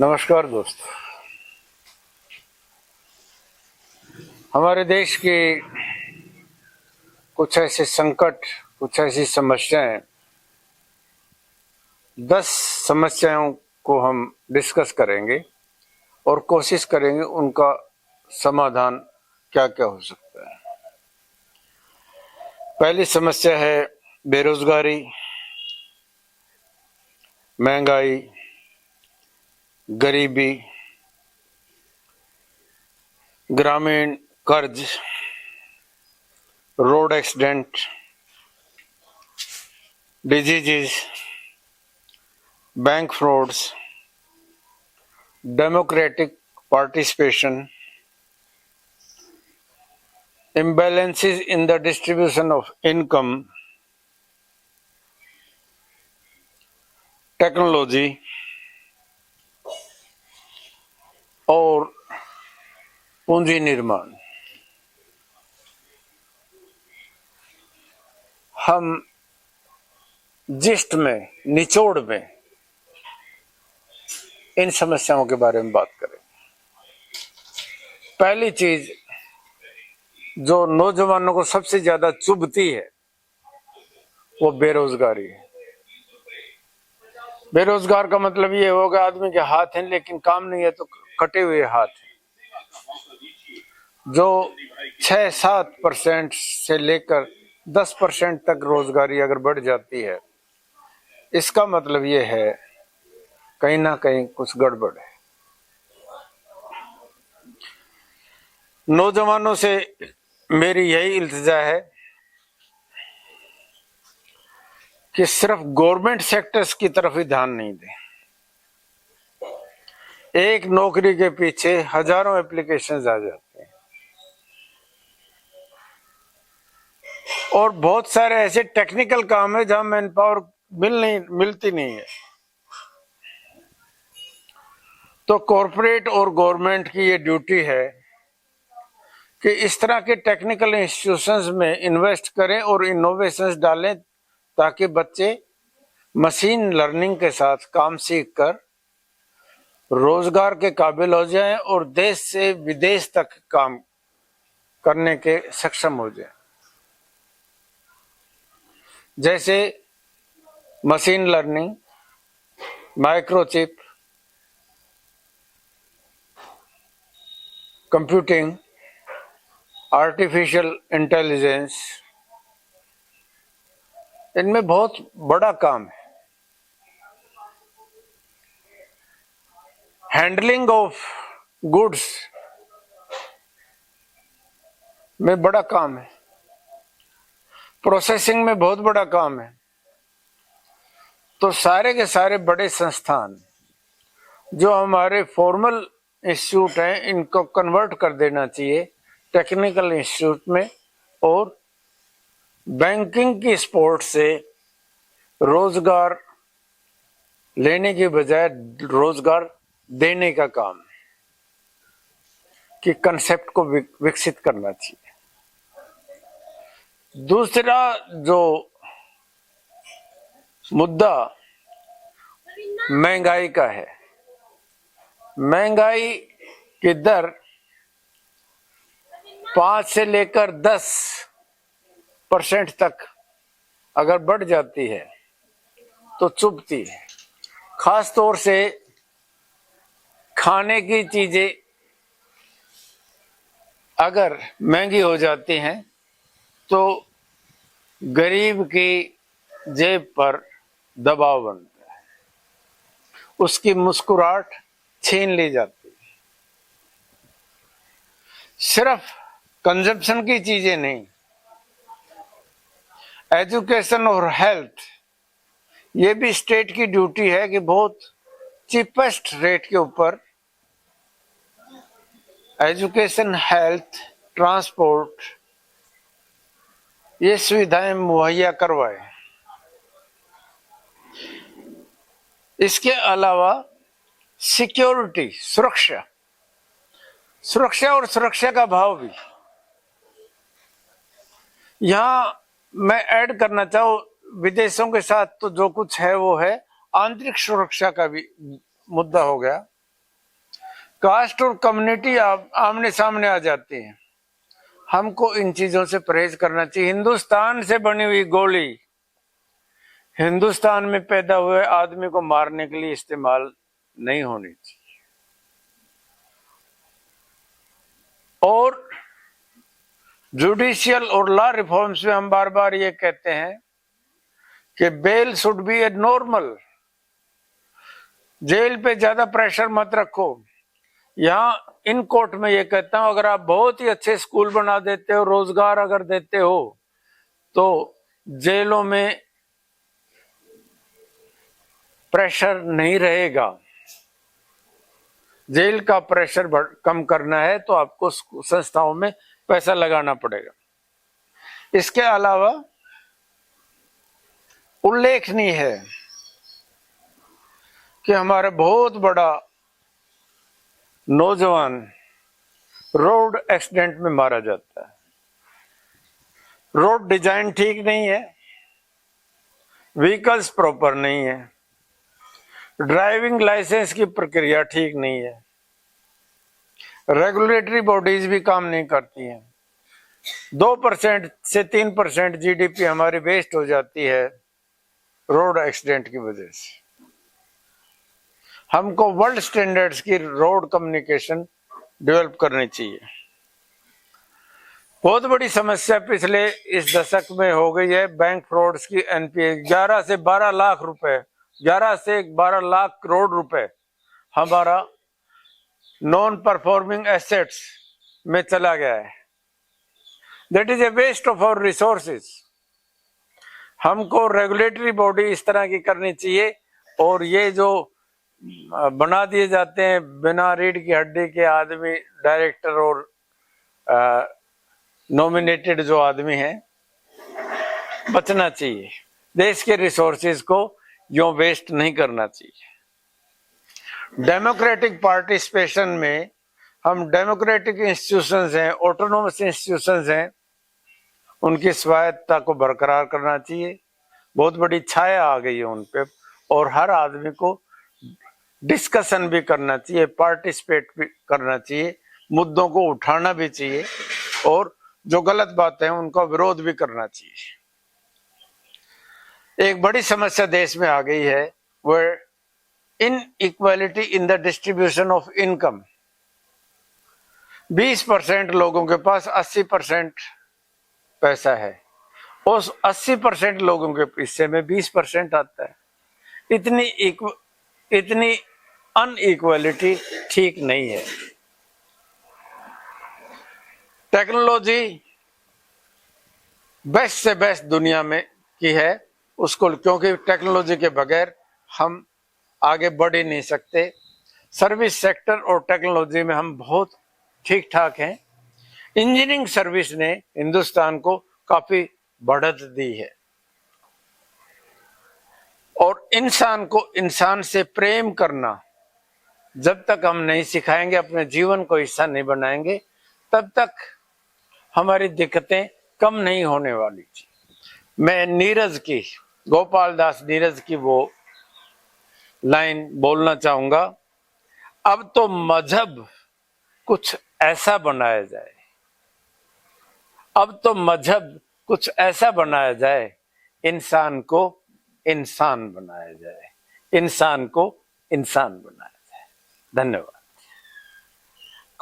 नमस्कार दोस्तों। हमारे देश के कुछ ऐसे संकट, कुछ ऐसी समस्याएं, 10 समस्याओं को हम डिस्कस करेंगे और कोशिश करेंगे उनका समाधान क्या क्या हो सकता है। पहली समस्या है बेरोजगारी, महंगाई, गरीबी, ग्रामीण कर्ज, road accident, diseases, bank frauds, democratic participation, imbalances in the distribution of income, technology और पूंजी निर्माण। हम जिस्ट में, निचोड़ में इन समस्याओं के बारे में बात करें। पहली चीज जो नौजवानों को सबसे ज्यादा चुभती है वो बेरोजगारी है। बेरोजगार का मतलब ये होगा आदमी के हाथ हैं लेकिन काम नहीं है, तो कटे हुए हाथ हैं। जो 6-7% से लेकर 10% तक रोजगारी अगर बढ़ जाती है, इसका मतलब ये है कहीं ना कहीं कुछ गड़बड़ है। नौजवानों से मेरी यही इल्तिजा है कि सिर्फ गवर्नमेंट सेक्टर्स की तरफ ही ध्यान नहीं दें। एक नौकरी के पीछे हजारों एप्लीकेशंस आ जाते हैं और बहुत सारे ऐसे टेक्निकल काम है जहां मैन पावर मिलती नहीं है। तो कॉरपोरेट और गवर्नमेंट की ये ड्यूटी है कि इस तरह के टेक्निकल इंस्टीट्यूशंस में इन्वेस्ट करें और इनोवेशंस डालें ताकि बच्चे मशीन लर्निंग के साथ काम सीखकर रोजगार के काबिल हो जाएं और देश से विदेश तक काम करने के सक्षम हो जाएं। जैसे machine learning, microchip, computing, artificial intelligence, इनमें बहुत बड़ा काम है। हैंडलिंग ऑफ गुड्स में बड़ा काम है, प्रोसेसिंग में बहुत बड़ा काम है। तो सारे के सारे बड़े संस्थान जो हमारे फॉर्मल इंस्टीट्यूट हैं, इनको कन्वर्ट कर देना चाहिए टेक्निकल इंस्टीट्यूट में और बैंकिंग की सपोर्ट से रोजगार लेने के बजाय रोजगार देने का काम कि कंसेप्ट को विकसित करना चाहिए। दूसरा जो मुद्दा महंगाई का है, महंगाई की दर 5 से लेकर 10% तक अगर बढ़ जाती है तो चुभती है। खास तौर से खाने की चीजें अगर महंगी हो जाती हैं तो गरीब की जेब पर दबाव बनता है, उसकी मुस्कुराहट छीन ली जाती है। सिर्फ कंजप्शन की चीजें नहीं, एजुकेशन और हेल्थ, ये भी स्टेट की ड्यूटी है कि बहुत चीपेस्ट रेट के ऊपर एजुकेशन, हेल्थ, ट्रांसपोर्ट, ये सुविधाएं मुहैया करवाए। इसके अलावा सिक्योरिटी, सुरक्षा और सुरक्षा का भाव भी। यहां मैं ऐड करना चाहूं, विदेशों के साथ तो जो कुछ है वो है, आंतरिक सुरक्षा का भी मुद्दा हो गया कास्ट और कम्युनिटी आमने सामने आ जाती है। हमको इन चीजों से परहेज करना चाहिए। हिंदुस्तान से बनी हुई गोली हिंदुस्तान में पैदा हुए आदमी को मारने के लिए इस्तेमाल नहीं होनी चाहिए। और जुडिशियल और लॉ रिफॉर्म्स में हम बार बार ये कहते हैं कि bail should be a normal. Jail पे ज्यादा प्रेशर मत रखो। यहां इन कोर्ट में ये कहता हूं, अगर आप बहुत ही अच्छे स्कूल बना देते हो, रोजगार अगर देते हो, तो जेलों में प्रेशर नहीं रहेगा। जेल का प्रेशर कम करना है तो आपको संस्थाओं में पैसा लगाना पड़ेगा। इसके अलावा उल्लेखनीय है कि हमारा बहुत बड़ा नौजवान रोड एक्सीडेंट में मारा जाता है। रोड डिजाइन ठीक नहीं है, व्हीकल्स प्रॉपर नहीं है, ड्राइविंग लाइसेंस की प्रक्रिया ठीक नहीं है, रेगुलेटरी बॉडीज भी काम नहीं करती हैं। 2% से 3% जीडीपी हमारी वेस्ट हो जाती है रोड एक्सीडेंट की वजह से। हमको वर्ल्ड स्टैंडर्ड्स की रोड कम्युनिकेशन डेवलप करनी चाहिए। बहुत बड़ी समस्या पिछले इस दशक में हो गई है बैंक फ्रॉड्स की। एनपीए 11 से 12 लाख रुपए, 11 से 12 लाख करोड़ रुपए हमारा नॉन परफॉर्मिंग एसेट्स में चला गया है। That is a waste of our resources. हमको रेगुलेटरी बॉडी इस तरह की करनी चाहिए। और ये जो बना दिए जाते हैं बिना रीढ़ की हड्डी के आदमी, डायरेक्टर और नॉमिनेटेड जो आदमी हैं, बचना चाहिए। देश के रिसोर्सेज को यूं वेस्ट नहीं करना चाहिए। डेमोक्रेटिक पार्टिसिपेशन में हम डेमोक्रेटिक इंस्टीट्यूशंस हैं, ऑटोनोमस इंस्टीट्यूशंस हैं, उनकी स्वायत्ता को बरकरार करना चाहिए। बहुत बड़ी छाया आ गई है उन पे, और हर आदमी को डिस्कशन भी करना चाहिए, पार्टिसिपेट भी करना चाहिए, मुद्दों को उठाना भी चाहिए, और जो गलत बातें हैं उनका विरोध भी करना चाहिए। एक बड़ी समस्या देश में आ गई है वो inequality in the distribution of income. 20% लोगों के पास 80% पैसा है, उस 80% लोगों के हिस्से में 20% आता है। इतनी अनइक्वालिटी ठीक नहीं है। टेक्नोलॉजी बेस्ट से बेस्ट दुनिया में की है उसको, क्योंकि टेक्नोलॉजी के बगैर हम आगे बढ़ ही नहीं सकते। सर्विस सेक्टर और टेक्नोलॉजी में हम बहुत ठीक ठाक हैं। इंजीनियरिंग सर्विस ने हिंदुस्तान को काफी बढ़त दी है। और इंसान को इंसान से प्रेम करना जब तक हम नहीं सिखाएंगे, अपने जीवन को हिस्सा नहीं बनाएंगे, तब तक हमारी दिक्कतें कम नहीं होने वाली थी। मैं नीरज की, गोपाल दास नीरज की वो लाइन बोलना चाहूंगा, अब तो मजहब कुछ ऐसा बनाया जाए, अब तो मजहब कुछ ऐसा बनाया जाए, इंसान को इंसान बनाया जाए, इंसान को इंसान बनाया जाए। धन्यवाद।